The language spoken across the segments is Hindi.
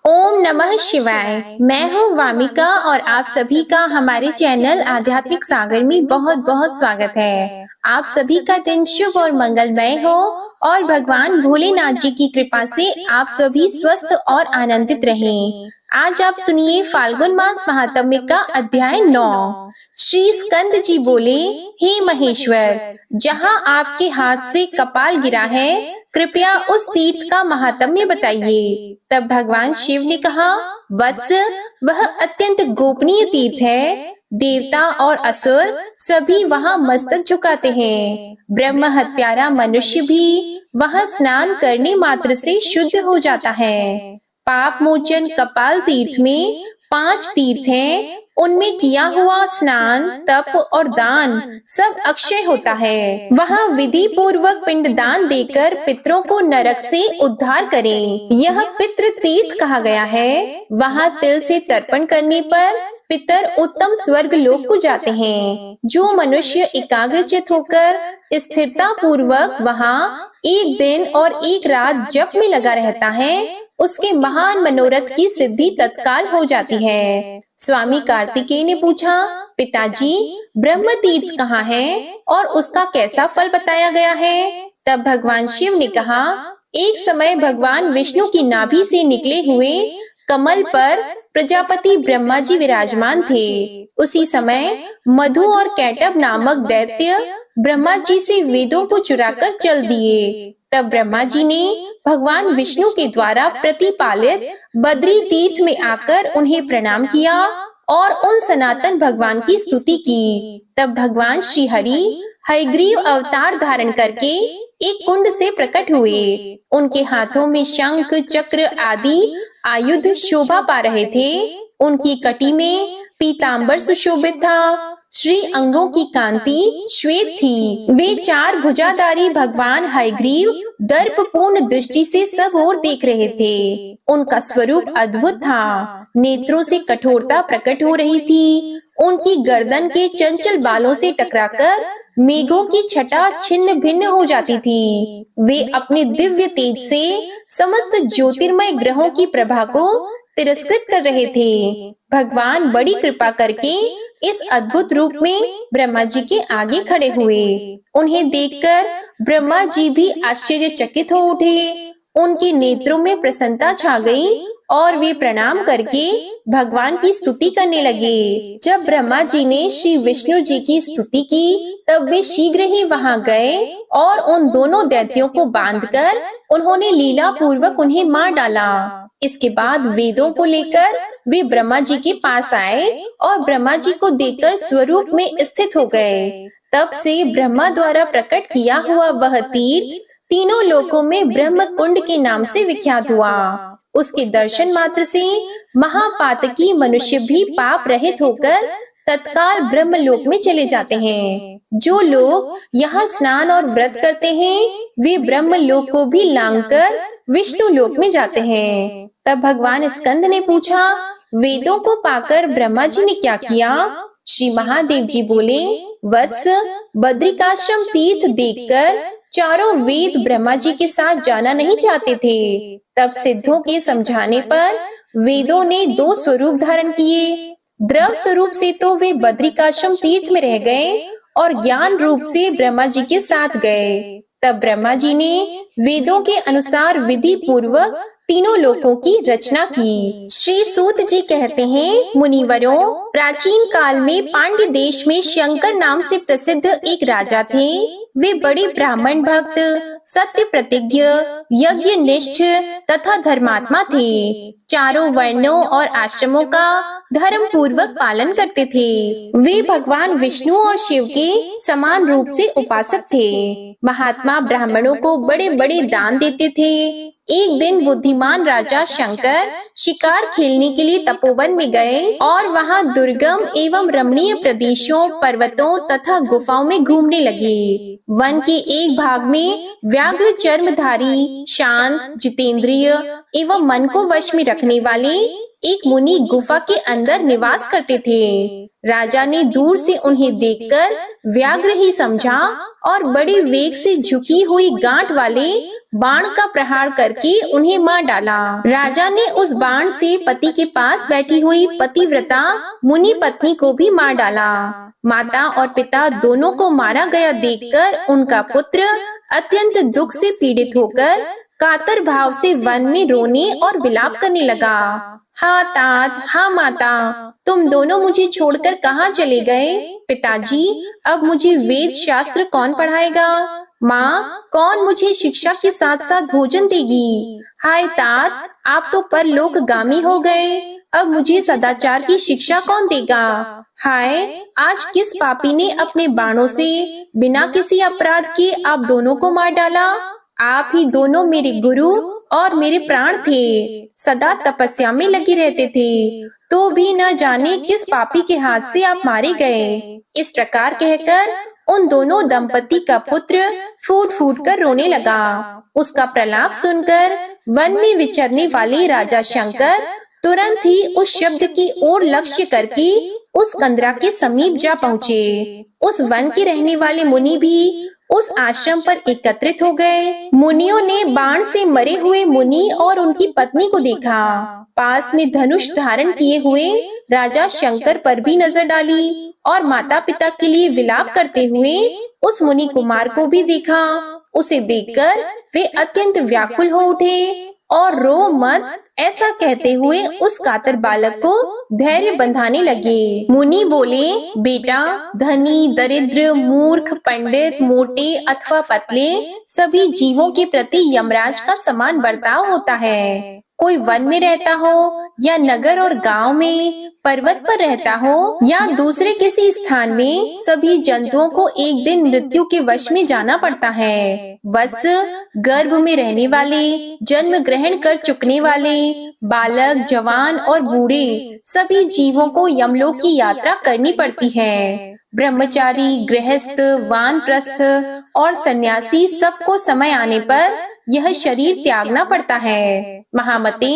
ओम नमः शिवाय। मैं हूँ वामिका और आप सभी का हमारे चैनल आध्यात्मिक सागर में बहुत बहुत स्वागत है। आप सभी का दिन शुभ और मंगलमय हो और भगवान भोलेनाथ जी की कृपा से आप सभी स्वस्थ और आनंदित रहें। आज आप सुनिए फाल्गुन मास महात्म्य का अध्याय 9। श्री स्कंद जी बोले, हे महेश्वर, जहाँ आपके हाथ से कपाल गिरा है, कृपया उस तीर्थ का महात्म्य बताइए। तब भगवान शिव ने कहा, वत्स, वह अत्यंत गोपनीय तीर्थ है। देवता और असुर सभी वहाँ मस्तक झुकाते हैं। ब्रह्म हत्यारा मनुष्य भी वहाँ स्नान करने मात्र से शुद्ध हो जाता है। पाप मोचन कपाल तीर्थ में 5 तीर्थ हैं। उनमें किया हुआ स्नान, तप और दान सब अक्षय होता है। वहाँ विधि पूर्वक पिंडदान देकर पितरों को नरक से उद्धार करें। यह पितृ तीर्थ कहा गया है। वहाँ तिल से तर्पण करने पर पितर उत्तम स्वर्ग लोक को जाते हैं। जो मनुष्य एकाग्रचित होकर स्थिरता पूर्वक वहाँ एक दिन और एक रात जप में लगा रहता है, उसके महान मनोरथ की सिद्धि तत्काल हो जाती है। स्वामी कार्तिकेय ने पूछा, पिताजी, ब्रह्म तीर्थ कहाँ है और उसका कैसा फल बताया गया है? तब भगवान शिव ने कहा, एक समय भगवान विष्णु की नाभि से निकले हुए कमल पर प्रजापति ब्रह्मा जी विराजमान थे। उसी समय मधु और कैटब नामक दैत्य ब्रह्मा जी से वेदों को चुराकर चल दिए। तब ब्रह्मा जी ने भगवान विष्णु के द्वारा प्रतिपालित बद्री तीर्थ में आकर उन्हें प्रणाम किया और उन सनातन भगवान की स्तुति की। तब भगवान श्री हरि हयग्रीव अवतार धारण करके एक कुंड से प्रकट हुए। उनके हाथों में शंख, चक्र आदि आयुध शोभा पा रहे थे। उनकी कटी में पीतांबर सुशोभित था। श्री अंगों की कांति श्वेत थी। वे 4 भुजाधारी भगवान हयग्रीव दर्पपूर्ण दृष्टि से सब ओर देख रहे थे। उनका स्वरूप अद्भुत था। नेत्रों से कठोरता प्रकट हो रही थी। उनकी गर्दन के चंचल बालों से टकराकर मेघों की छटा छिन्न भिन्न हो जाती थी। वे अपने दिव्य तेज से समस्त ज्योतिर्मय ग्रहों की प्रभा को तिरस्कृत कर रहे थे। भगवान बड़ी कृपा करके इस अद्भुत रूप में ब्रह्मा जी के आगे खड़े हुए। उन्हें देखकर ब्रह्मा जी भी आश्चर्यचकित हो उठे। उनके नेत्रों में प्रसन्नता छा गई और वे प्रणाम करके भगवान की स्तुति करने लगे। जब ब्रह्मा जी ने श्री विष्णु जी की स्तुति की, तब वे शीघ्र ही वहां गए और उन दोनों दैत्यों को बांधकर उन्होंने लीला पूर्वक उन्हें मार डाला। इसके बाद वेदों को लेकर वे ब्रह्मा जी के पास आए और ब्रह्मा जी को देखकर स्वरूप में स्थित हो गए। तब से ब्रह्मा द्वारा प्रकट किया हुआ वह तीर्थ तीनों लोकों में ब्रह्म कुंड के नाम से विख्यात हुआ। उसके दर्शन मात्र से महापातकी मनुष्य भी पाप रहित होकर तत्काल ब्रह्म लोक में चले जाते हैं। जो लोग यहाँ स्नान और व्रत करते हैं, वे ब्रह्म लोक को भी लांघकर विष्णु लोक में जाते हैं। तब भगवान स्कंद ने पूछा, वेदों को पाकर ब्रह्मा जी ने क्या किया? श्री महादेव जी बोले, वत्स, बद्रिकाश्रम तीर्थ देखकर चारों वेद ब्रह्मा जी के साथ जाना नहीं चाहते थे। तब सिद्धों के समझाने पर वेदों ने 2 स्वरूप धारण किए। द्रव स्वरूप से तो वे बद्रिकाश्रम तीर्थ में रह गए और ज्ञान रूप से ब्रह्मा जी के साथ गए। तब ब्रह्मा जी ने वेदों के अनुसार विधि पूर्वक तीनों लोकों की रचना की। श्री सूत जी कहते हैं, मुनिवरों, प्राचीन काल में पांड्य देश में शंकर नाम से प्रसिद्ध एक राजा थे। वे बड़े ब्राह्मण भक्त, सत्य प्रतिज्ञ, यज्ञ निष्ठ तथा धर्मात्मा थे। चारों वर्णों और आश्रमों का धर्म पूर्वक पालन करते थे। वे भगवान विष्णु और शिव के समान रूप से उपासक थे। महात्मा ब्राह्मणों को बड़े बड़े दान देते थे। एक दिन बुद्धिमान राजा शंकर शिकार खेलने के लिए तपोवन में गए और वहां दुर्गम एवं रमणीय प्रदेशों, पर्वतों तथा गुफाओं में घूमने लगे। वन के एक भाग में व्याघ्र चर्मधारी, शांत, जितेंद्रिय एवं मन को वश में रखने वाले एक मुनि गुफा के अंदर निवास करते थे। राजा ने दूर से उन्हें देखकर व्याघ्र ही समझा और बड़े वेग से झुकी हुई गांठ वाले बाण का प्रहार करके उन्हें मार डाला। राजा ने उस बाण से पति के पास बैठी हुई पतिव्रता मुनि पत्नी को भी मार डाला। माता और पिता दोनों को मारा गया देखकर उनका पुत्र अत्यंत दुख से पीड़ित होकर कातर भाव से वन में रोने और विलाप करने लगा। हाँ तात, हाँ माता, तुम दोनों मुझे छोड़कर कहाँ चले गए? पिताजी, अब मुझे वेद शास्त्र कौन पढ़ाएगा? माँ, कौन मुझे शिक्षा के साथ साथ भोजन देगी? हाय तात, आप तो परलोकगामी हो गए, अब मुझे सदाचार की शिक्षा कौन देगा? हाय, आज किस पापी ने अपने बाणों से बिना किसी अपराध के आप दोनों को मार डाला? आप ही दोनों मेरे गुरु और मेरे प्राण थे, सदा तपस्या में लगे रहते थे, तो भी न जाने किस पापी के हाथ से आप मारे गए। इस प्रकार कहकर उन दोनों दंपति का पुत्र फूट फूट कर रोने लगा। उसका प्रलाप सुनकर वन में विचरने वाले राजा शंकर तुरंत ही उस शब्द की ओर लक्ष्य करके उस कंदरा के समीप जा पहुँचे। उस वन के रहने वाले मुनि भी उस आश्रम पर एकत्रित हो गए। मुनियों ने बाण से मरे हुए मुनि और उनकी पत्नी को देखा। पास में धनुष धारण किए हुए राजा शंकर पर भी नजर डाली और माता पिता के लिए विलाप करते हुए उस मुनि कुमार को भी देखा। उसे देखकर वे अत्यंत व्याकुल हो उठे और रो मत ऐसा कहते हुए उस कातर बालक को धैर्य बंधाने लगे। मुनि बोले, बेटा, धनी, दरिद्र, मूर्ख, पंडित, मोटे अथवा पतले, सभी जीवों के प्रति यमराज का समान बर्ताव होता है। कोई वन में रहता हो या नगर और गांव में, पर्वत पर रहता हो या दूसरे किसी स्थान में, सभी जंतुओं को एक दिन मृत्यु के वश में जाना पड़ता है। वत्स, गर्भ में रहने वाले, जन्म ग्रहण कर चुकने वाले, बालक, जवान और बूढ़े, सभी जीवों को यमलोक की यात्रा करनी पड़ती है। ब्रह्मचारी, गृहस्थ, वानप्रस्थ और सन्यासी सबको समय आने पर यह शरीर त्यागना पड़ता है। महामते,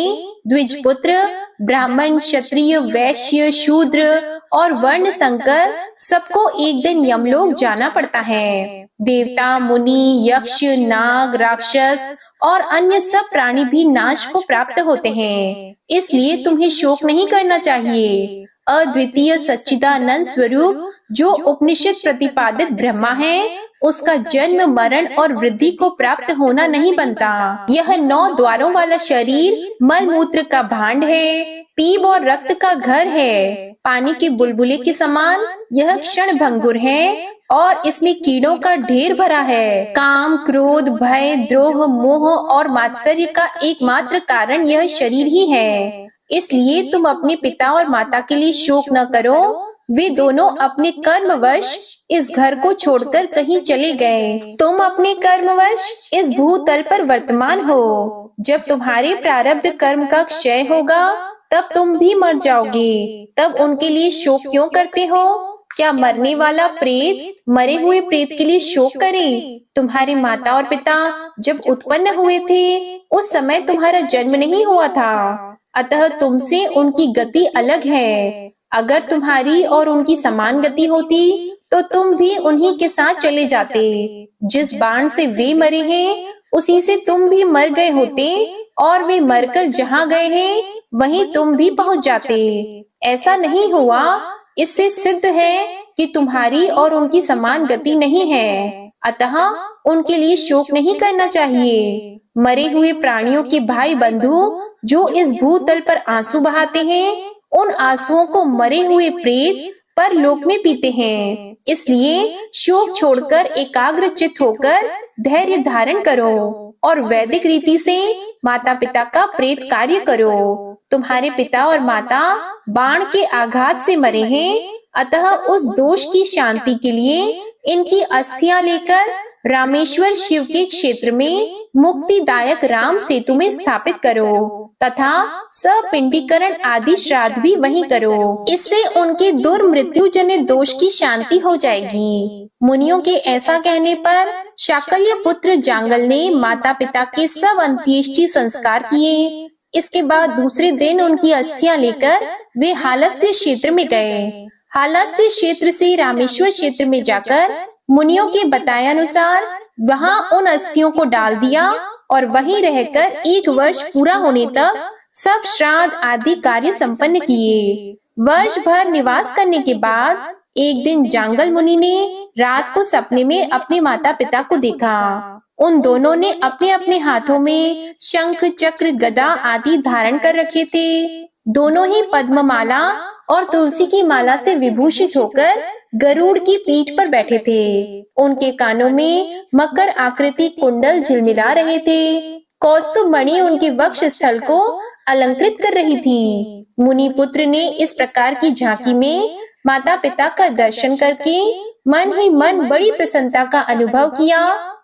द्विजपुत्र, ब्राह्मण, क्षत्रिय, वैश्य, शूद्र और वर्ण संकर सबको एक दिन यमलोक जाना पड़ता है। देवता, मुनि, यक्ष, नाग, राक्षस और अन्य सब प्राणी भी नाश को प्राप्त होते हैं, इसलिए तुम्हें शोक नहीं करना चाहिए। अद्वितीय सच्चिदानंद स्वरूप जो उपनिषद प्रतिपादित ब्रह्मा है, उसका जन्म, मरण और वृद्धि को प्राप्त होना नहीं बनता। यह 9 द्वारों वाला शरीर मल मूत्र का भांड है, पीप और रक्त का घर है। पानी के बुलबुले के समान यह क्षण भंगुर है और इसमें कीड़ों का ढेर भरा है। काम, क्रोध, भय, द्रोह, मोह और मात्सर्य का एकमात्र कारण यह शरीर ही है। इसलिए तुम अपने पिता और माता के लिए शोक न करो। वे दोनों अपने कर्मवश इस घर को छोड़कर कहीं चले गए। तुम अपने कर्मवश इस भूतल पर वर्तमान हो। जब तुम्हारे प्रारब्ध कर्म का क्षय होगा तब तुम भी मर जाओगे। तब उनके लिए शोक क्यों करते हो? क्या मरने वाला प्रेत मरे हुए प्रेत के लिए शोक करे? तुम्हारे माता और पिता जब उत्पन्न हुए थे उस समय तुम्हारा जन्म नहीं हुआ था, अतः तुमसे उनकी गति अलग है। अगर तुम्हारी और उनकी समान गति होती तो तुम भी उन्हीं के साथ चले जाते। जिस बाण से वे मरे हैं उसी से तुम भी मर गए होते और वे मरकर जहाँ गए हैं वहीं तुम भी पहुँच जाते। ऐसा नहीं हुआ। इससे सिद्ध है कि तुम्हारी और उनकी समान गति नहीं है, अतः उनके लिए शोक नहीं करना चाहिए। मरे हुए प्राणियों के भाई बंधु जो इस भूतल पर आंसू बहाते हैं, उन आंसुओं को मरे हुए प्रेत परलोक में पीते हैं। इसलिए शोक छोड़कर एकाग्र चित्त होकर धैर्य धारण करो और वैदिक रीति से माता पिता का प्रेत कार्य करो। तुम्हारे पिता और माता बाण के आघात से मरे हैं, अतः उस दोष की शांति के लिए इनकी अस्थियां लेकर रामेश्वर शिव के क्षेत्र में मुक्तिदायक राम सेतु में स्थापित करो तथा सपिंडीकरण आदि श्राद्ध भी वहीं करो। इससे उनके दुर्मृत्यु जनित दोष की शांति हो जाएगी। मुनियों के ऐसा कहने पर शाकल्य पुत्र जांगल ने माता पिता के सब अंत्येष्टि संस्कार किए इसके बाद दूसरे दिन उनकी अस्थियां लेकर वे हालस्य क्षेत्र में गए। हालस्य क्षेत्र से रामेश्वर क्षेत्र में जाकर मुनियों के बताए अनुसार वहां उन अस्थियों को डाल दिया और वहीं रहकर 1 वर्ष पूरा होने तक सब श्राद्ध आदि कार्य संपन्न किए। वर्ष भर निवास करने के बाद एक दिन जांगल मुनि ने रात को सपने में अपने माता पिता को देखा। उन दोनों ने अपने अपने हाथों में शंख, चक्र, गदा आदि धारण कर रखे थे। दोनों ही पद्ममाला और तुलसी की माला से विभूषित होकर गरुड़ की पीठ पर बैठे थे। उनके कानों में मकर आकृति कुंडल झिलमिला रहे थे। कौस्तुभ मणि उनके वक्ष स्थल को अलंकृत कर रही थी। मुनि पुत्र ने इस प्रकार की झांकी में माता पिता का दर्शन करके मन ही मन बड़ी प्रसन्नता का अनुभव किया।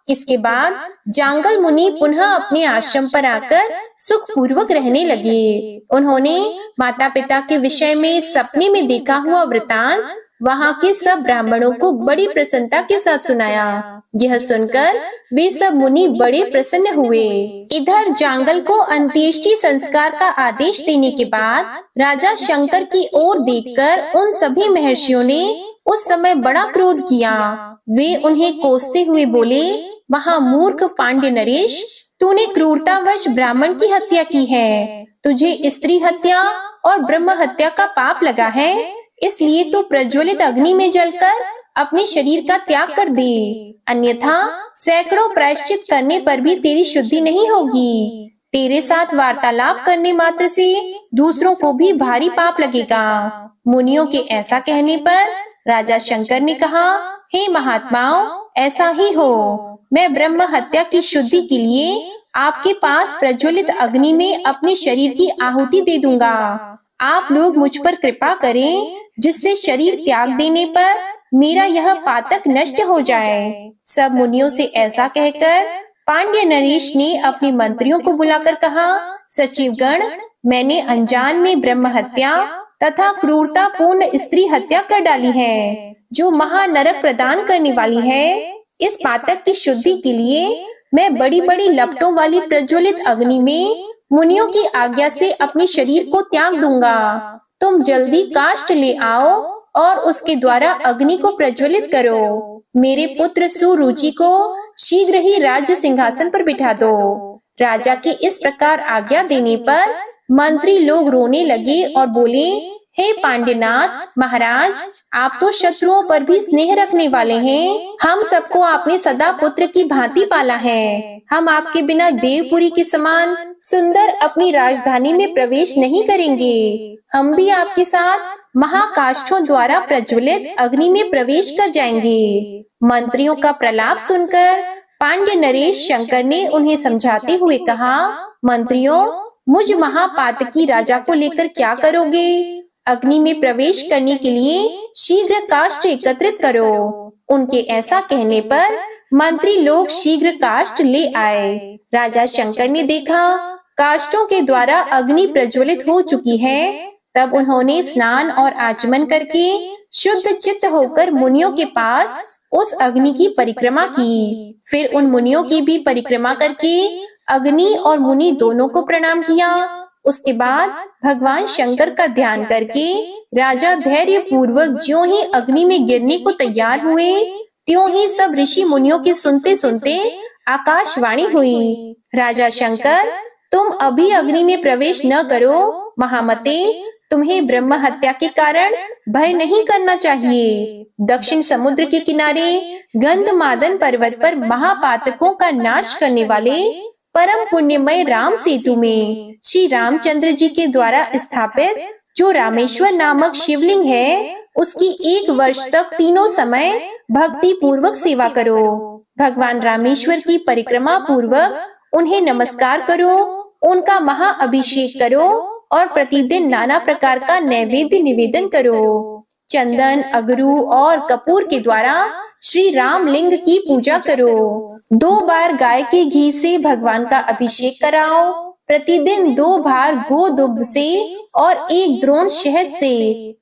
इसके बाद जांगल मुनि पुनः अपने आश्रम पर आकर सुख पूर्वक रहने लगे। उन्होंने माता पिता के विषय में सपने में देखा हुआ वृतांत वहां के सब ब्राह्मणों को बड़ी प्रसन्नता के साथ सुनाया। यह सुनकर वे सब मुनि बड़े प्रसन्न हुए। इधर जांगल को अंत्येष्टि संस्कार का आदेश देने के बाद राजा शंकर की ओर देखकर उन सभी महर्षियों ने उस समय बड़ा क्रोध किया। वे उन्हें कोसते हुए बोले, महामूर्ख पांड्य नरेश, तूने क्रूरतावश ब्राह्मण की हत्या की है। तुझे स्त्री हत्या और ब्रह्म हत्या का पाप लगा है, इसलिए तो प्रज्वलित अग्नि में जलकर अपने शरीर का त्याग कर दे, अन्यथा सैकड़ों प्रायश्चित करने पर भी तेरी शुद्धि नहीं होगी। तेरे साथ वार्तालाप करने मात्र से दूसरों को भी भारी पाप लगेगा। मुनियों के ऐसा कहने पर राजा शंकर ने कहा, हे महात्माओं, ऐसा ही हो। मैं ब्रह्म हत्या की शुद्धि के लिए आपके पास प्रज्वलित अग्नि में अपने शरीर की आहुति दे दूंगा। आप लोग मुझ पर कृपा करें, जिससे शरीर त्याग देने पर मेरा यह पातक नष्ट हो जाए। सब मुनियों से ऐसा कहकर पांड्य नरेश ने अपने मंत्रियों को बुलाकर कहा, सचिवगण, मैंने अनजान में ब्रह्म हत्या तथा क्रूरतापूर्ण स्त्री हत्या कर डाली है, जो महानरक प्रदान करने वाली है। इस पातक की शुद्धि के लिए मैं बड़ी बड़ी लपटों वाली प्रज्वलित अग्नि में मुनियों की आज्ञा से अपने शरीर को त्याग दूंगा। तुम जल्दी काष्ठ ले आओ और उसके द्वारा अग्नि को प्रज्वलित करो। मेरे पुत्र सुरुचि को शीघ्र ही राज्य सिंहासन पर बिठा दो। राजा के इस प्रकार आज्ञा देने पर मंत्री लोग रोने लगे और बोले, हे पांड्यनाथ महाराज, आप तो शत्रुओं पर भी स्नेह रखने वाले हैं। हम सबको आपने सदा पुत्र की भांति पाला है। हम आपके बिना देवपुरी के समान सुंदर अपनी राजधानी में प्रवेश नहीं करेंगे। हम भी आपके साथ महाकाष्ठों द्वारा प्रज्वलित अग्नि में प्रवेश कर जाएंगे। मंत्रियों का प्रलाप सुनकर पांड्य नरेश शंकर ने उन्हें समझाते हुए कहा, मंत्रियों, मुझ महापातकी राजा को लेकर क्या करोगे? अग्नि में प्रवेश करने के लिए शीघ्र काष्ठ एकत्रित करो। उनके ऐसा कहने पर मंत्री लोग शीघ्र काष्ठ ले आए। राजा शंकर ने देखा काष्ठों के द्वारा अग्नि प्रज्वलित हो चुकी है। तब उन्होंने स्नान और आचमन करके शुद्ध चित्त होकर मुनियों के पास उस अग्नि की परिक्रमा की। फिर उन मुनियों की भी परिक्रमा करके अग्नि और मुनि दोनों को प्रणाम किया। उसके बाद भगवान शंकर का ध्यान करके राजा धैर्य पूर्वक ज्यों ही अग्नि में गिरने को तैयार हुए, त्यों ही सब ऋषि मुनियों के सुनते सुनते आकाशवाणी हुई, राजा शंकर, तुम अभी अग्नि में प्रवेश न करो। महामते, तुम्हें ब्रह्म हत्या के कारण भय नहीं करना चाहिए। दक्षिण समुद्र के किनारे गंधमादन पर्वत पर महापातकों का नाश करने वाले परम पुण्यमय राम सेतु में श्री रामचंद्र जी के द्वारा स्थापित जो रामेश्वर नामक शिवलिंग है, उसकी 1 वर्ष तक तीनों समय भक्ति पूर्वक सेवा करो। भगवान रामेश्वर की परिक्रमा पूर्वक उन्हें नमस्कार करो, उनका महाअभिषेक करो और प्रतिदिन नाना प्रकार का नैवेद्य निवेदन करो। चंदन, अगरू और कपूर के द्वारा श्री राम लिंग की पूजा करो। 2 बार गाय के घी से भगवान का अभिषेक कराओ। प्रतिदिन 2 बार गो दुग्ध से और 1 द्रोण शहद से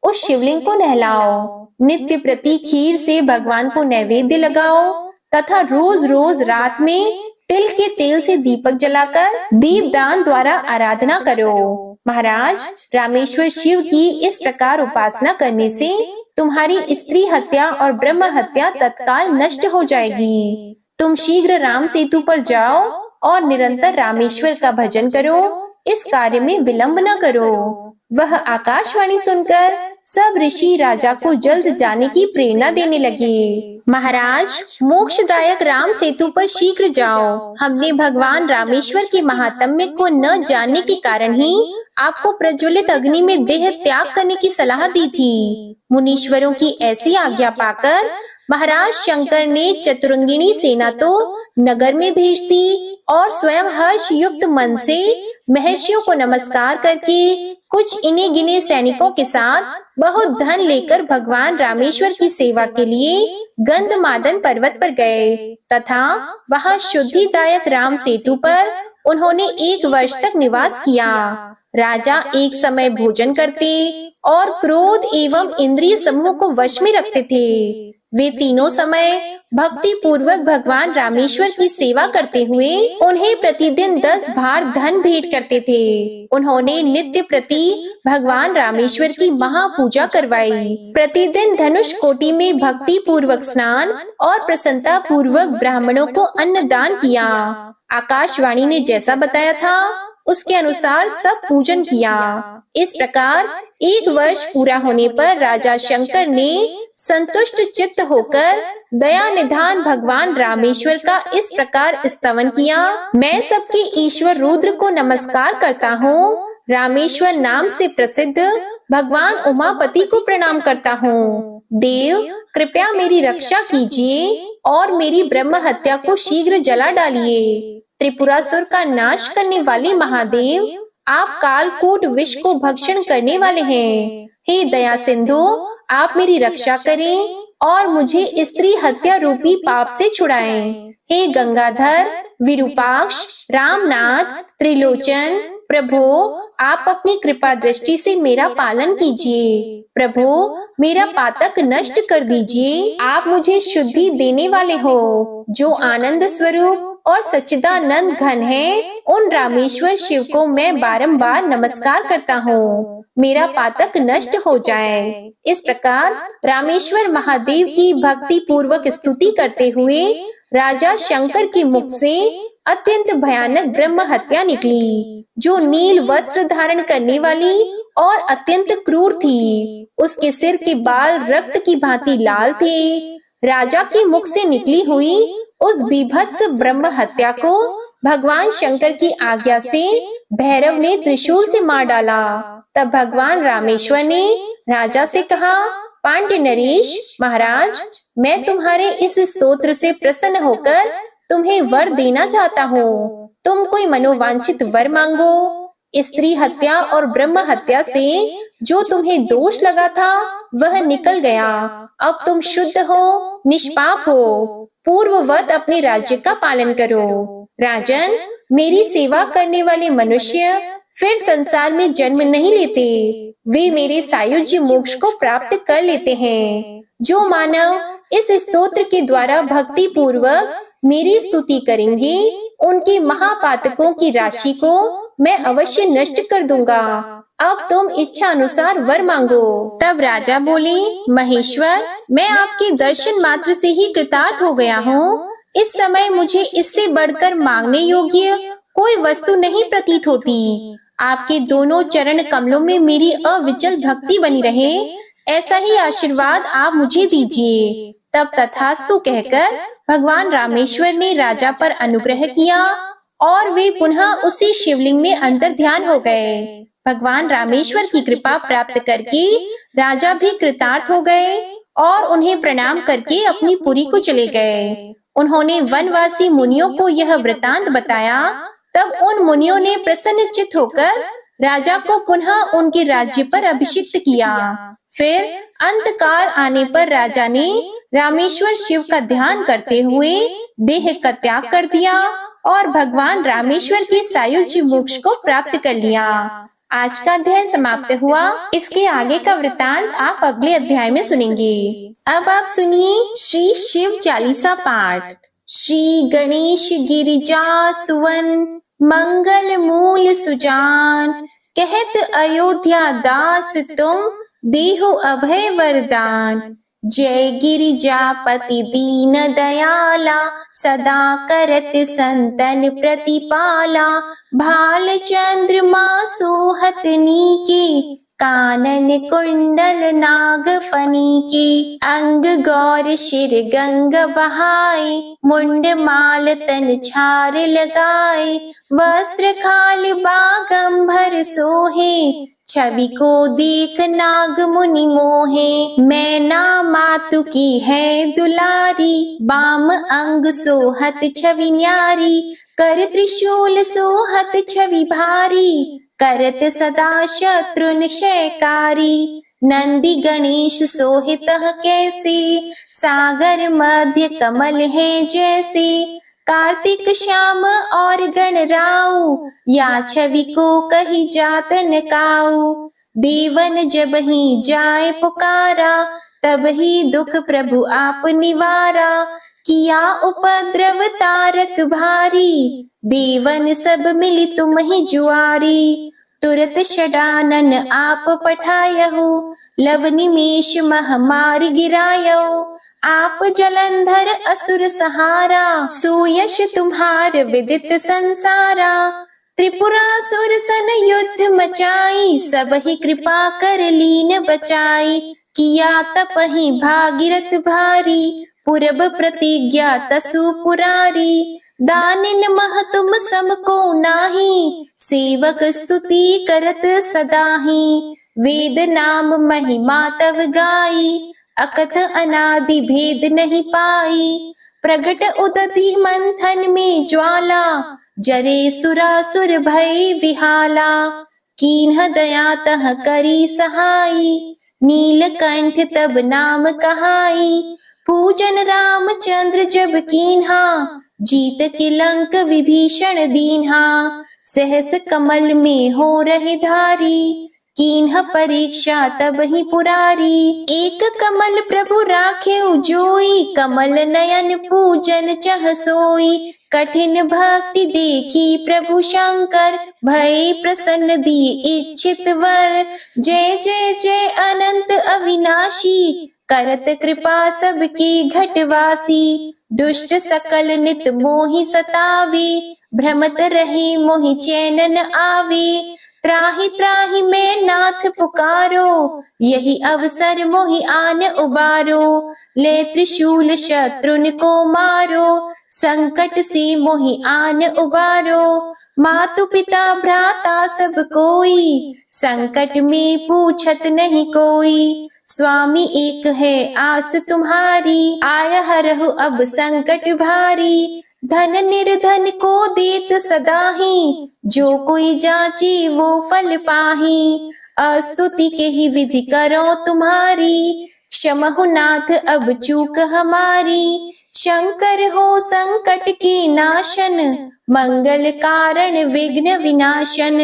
उस शिवलिंग को नहलाओ। नित्य प्रति खीर से भगवान को नैवेद्य लगाओ तथा रोज रोज रात में तिल के तेल से दीपक जलाकर दीपदान द्वारा आराधना करो। महाराज, रामेश्वर शिव की इस प्रकार उपासना करने से तुम्हारी स्त्री हत्या और ब्रह्म हत्या तत्काल नष्ट हो जाएगी। तुम शीघ्र राम सेतु पर जाओ और निरंतर रामेश्वर का भजन करो। इस कार्य में विलंब न करो। वह आकाशवाणी सुनकर सब ऋषि राजा को जल्द जाने की प्रेरणा देने लगे। महाराज, मोक्षदायक राम सेतु पर शीघ्र जाओ। हमने भगवान रामेश्वर के महात्म्य को न जानने के कारण ही आपको प्रज्वलित अग्नि में देह त्याग करने की सलाह दी थी। मुनीश्वरों की ऐसी आज्ञा पाकर महाराज शंकर ने चतुरंगिणी सेना तो नगर में भेज दी और स्वयं हर्ष युक्त मन से महर्षियों को नमस्कार करके कुछ इने गिने सैनिकों के साथ बहुत धन लेकर भगवान रामेश्वर की सेवा के लिए गंधमादन पर्वत पर गए तथा वहां शुद्धिदायक राम सेतु पर उन्होंने 1 वर्ष तक निवास किया। राजा एक समय भोजन करते और क्रोध एवं इंद्रिय समूह को वश में रखते थे। वे तीनों समय भक्ति पूर्वक भगवान रामेश्वर की सेवा करते हुए उन्हें प्रतिदिन 10 भार धन भेंट करते थे। उन्होंने नित्य प्रति भगवान रामेश्वर की महापूजा करवाई। प्रतिदिन धनुष कोटि में भक्ति पूर्वक स्नान और प्रसन्नता पूर्वक ब्राह्मणों को अन्न दान किया। आकाशवाणी ने जैसा बताया था उसके अनुसार सब पूजन किया। इस प्रकार 1 वर्ष पूरा होने पर राजा शंकर ने संतुष्ट चित्त होकर दया निधान भगवान रामेश्वर का इस प्रकार स्तवन किया। मैं सबके ईश्वर रुद्र को नमस्कार करता हूँ। रामेश्वर नाम से प्रसिद्ध भगवान उमापति को प्रणाम करता हूँ। देव, कृपया मेरी रक्षा कीजिए और मेरी ब्रह्म हत्या को शीघ्र जला डालिए। त्रिपुरासुर का नाश करने वाले महादेव, आप कालकूट विष को भक्षण करने वाले हैं। हे दया सिंधु, आप मेरी रक्षा करें और मुझे स्त्री हत्या रूपी पाप से छुड़ाएं। हे गंगाधर, विरूपाक्ष, रामनाथ, त्रिलोचन, प्रभु, आप अपनी कृपा दृष्टि से मेरा पालन कीजिए। प्रभु, मेरा पातक नष्ट कर दीजिए। आप मुझे शुद्धि देने वाले हो, जो आनंद स्वरूप और सच्चिदानंद घन है। उन रामेश्वर शिव को मैं बारंबार नमस्कार करता हूँ। मेरा पातक नष्ट हो जाए। इस प्रकार रामेश्वर महादेव की भक्ति पूर्वक स्तुति करते हुए राजा शंकर के मुख से अत्यंत भयानक ब्रह्म हत्या निकली, जो नील वस्त्र धारण करने वाली और अत्यंत क्रूर थी। उसके सिर के बाल रक्त की भांति लाल थे। राजा के मुख से निकली हुई उस बीभत्स ब्रह्म हत्या को भगवान शंकर की आज्ञा से भैरव ने त्रिशूल से मार डाला। तब भगवान रामेश्वर ने राजा से कहा, पांड्य नरेश महाराज, मैं तुम्हारे इस स्तोत्र से प्रसन्न होकर तुम्हें वर देना चाहता हूँ। तुम कोई मनोवांछित वर मांगो। स्त्री हत्या और ब्रह्म हत्या से जो तुम्हें दोष लगा था वह निकल गया। अब तुम शुद्ध हो, निष्पाप हो। पूर्ववत अपने राज्य का पालन करो। राजन, मेरी सेवा करने वाले मनुष्य फिर संसार में जन्म नहीं लेते। वे मेरे सायुज्य मोक्ष को प्राप्त कर लेते हैं। जो मानव इस स्तोत्र के द्वारा भक्ति पूर्वक मेरी स्तुति करेंगे, उनके महापातकों की राशि को मैं अवश्य नष्ट कर दूंगा। अब तुम इच्छा अनुसार वर मांगो। तब राजा बोले, महेश्वर, मैं आपके दर्शन मात्र से ही कृतार्थ हो गया हूँ। इस समय मुझे इससे बढ़कर मांगने योग्य कोई वस्तु नहीं प्रतीत होती। आपके दोनों चरण कमलों में मेरी अविचल भक्ति बनी रहे, ऐसा ही आशीर्वाद आप मुझे दीजिए। तब तथास्तु कहकर भगवान रामेश्वर ने राजा पर अनुग्रह किया और वे पुनः उसी शिवलिंग में अंतर ध्यान हो गए। भगवान रामेश्वर की कृपा प्राप्त करके राजा भी कृतार्थ हो गए और उन्हें प्रणाम करके अपनी पुरी को चले गए। उन्होंने वनवासी मुनियों को यह वृतांत बताया। तब उन मुनियों ने प्रसन्नचित्त होकर राजा को पुनः उनके राज्य पर अभिषिक्त किया। फिर अंत काल आने पर राजा ने रामेश्वर शिव का ध्यान करते हुए देह का त्याग कर दिया और भगवान रामेश्वर के सायुज्य मोक्ष को प्राप्त कर लिया। आज का अध्याय समाप्त हुआ। इसके आगे का वृतांत आप अगले अध्याय में सुनेंगे। अब आप सुनिए श्री शिव चालीसा पाठ। श्री गणेश गिरिजा सुवन मंगल मूल सुजान, कहत अयोध्या दास तुम देहु अभय वरदान। जय गिरिजापति दीन दयाला, सदा करत संतन प्रतिपाला। भाल चंद्रमा सोहत नीके, कानन कुंडल नाग फनी के। अंग गौर शिर गंग बहाए, मुंड माल तन छार लगाए। वस्त्र खाल बागंबर सोहे, छवि को देख नाग मुनि मोहे। मैना मातु की है दुलारी, बाम अंग सोहत छवि न्यारी। कर त्रिशूल सोहत छवि भारी, करत सदा शत्रुन क्षयकारी। नंदी गणेश सोहित कैसे, सागर मध्य कमल है जैसे। कार्तिक श्याम और गणराऊ, या छवि को कही जात न काऊ। देवन जब ही जाए पुकारा, तब ही दुख प्रभु आप निवारा। किया उपद्रव तारक भारी, देवन सब मिली तुम ही जुआरी। तुरत षडानन आप पठायहु, लव निमेष मह मार गिरायहु। आप जलंधर असुर सहारा, सुयश तुम्हार विदित संसारा। त्रिपुरासुर सन युद्ध मचाई, सब ही कृपा कर लीन बचाई। किया तपहि भागीरथ भारी, पूरब प्रतिज्ञा तसु पुरारी। दानिन मह तुम सम को नाही, सेवक स्तुति करत सदाहि। वेद नाम महिमा तव गाई, अकथ अनादि भेद नहीं पाई। प्रगट उदधि मंथन में ज्वाला, जरे सुरासुर भय विहाला। कीन्ह दया तह करी सहाई, नीलकंठ तब नाम कहाई। पूजन रामचंद्र जब कीन्हा, जीत के लंक विभीषण दीन्हा। सहस कमल में हो रहे धारी, कीन्ह परीक्षा तब ही पुरारी। एक कमल प्रभु राखे जोई, कमल नयन पूजन चह सोई। कठिन भक्ति देखी प्रभु शंकर, भय प्रसन्न दिए इच्छित वर। जय जय जय अनंत अविनाशी, करत कृपा सबकी घटवासी। दुष्ट सकल नित मोहि सतावे, भ्रमत रहे मोहि चैन न आवे। त्राहि त्राहि मैं नाथ पुकारो, यही अवसर मोहि आन उबारो। ले त्रिशूल शत्रुन को मारो, संकट से मोहि आन उबारो। मातु पिता भ्राता सब कोई, संकट में पूछत नहीं कोई। स्वामी एक है आस तुम्हारी, आया हरहु अब संकट भारी। धन निर्धन को देत सदाहि, जो कोई जाची वो फल पाही। अस्तुति के ही विधि करो तुम्हारी, क्षमहु नाथ अब चूक हमारी। शंकर हो संकट के नाशन, मंगल कारण विघ्न विनाशन।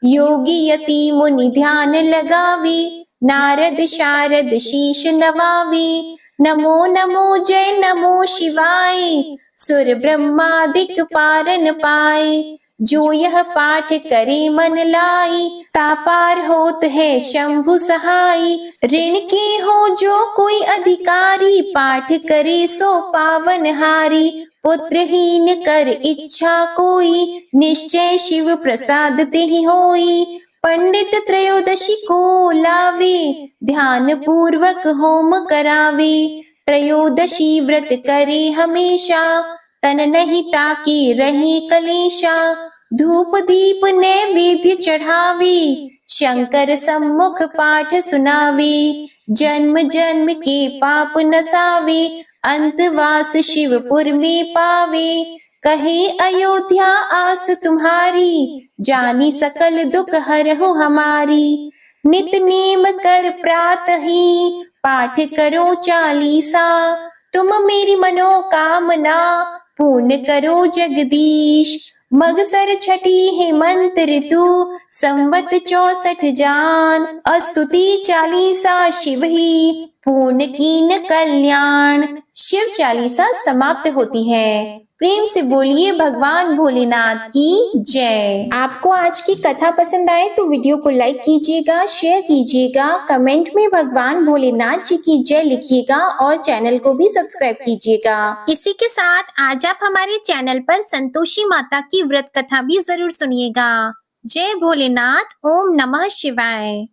योगी यति मुनि ध्यान लगावी, नारद शारद शीश नवावी। नमो नमो जय नमो शिवाय, सुर ब्रह्मादिक पारन पाए। जो यह पाठ करे मन लाई, तापार होत है शंभु सहाय। ऋण के हो जो कोई अधिकारी, पाठ करे सो पावन हारी। पुत्रहीन कर इच्छा कोई, निश्चय शिव प्रसाद तेहि होई। पंडित त्रयोदशी को लावे, ध्यान पूर्वक होम करावे। त्रयोदशी व्रत करे हमेशा, तन नहीं ताकि रहे कलेशा। धूप दीप नैवेद्य चढ़ावे, शंकर सम्मुख पाठ सुनावे। जन्म जन्म के पाप नसावे, अंतवास शिवपुर में पावे। कहे अयोध्या आस तुम्हारी, जानी सकल दुख हरहु हमारी। नित नेम कर प्रातहि, पाठ करो चालीसा। तुम मेरी मनोकामना, पूर्ण करो जगदीश। मगसर छठी हेमंत ऋतु संवत 64 जान। स्तुति चालीसा शिव ही पूर्ण कीन कल्याण। शिव चालीसा समाप्त होती है। प्रेम से बोलिए भगवान भोलेनाथ की जय। आपको आज की कथा पसंद आए तो वीडियो को लाइक कीजिएगा, शेयर कीजिएगा, कमेंट में भगवान भोलेनाथ जी की जय लिखिएगा और चैनल को भी सब्सक्राइब कीजिएगा। इसी के साथ आज आप हमारे चैनल पर संतोषी माता की व्रत कथा भी जरूर सुनिएगा। जय भोलेनाथ। ओम नमः शिवाय।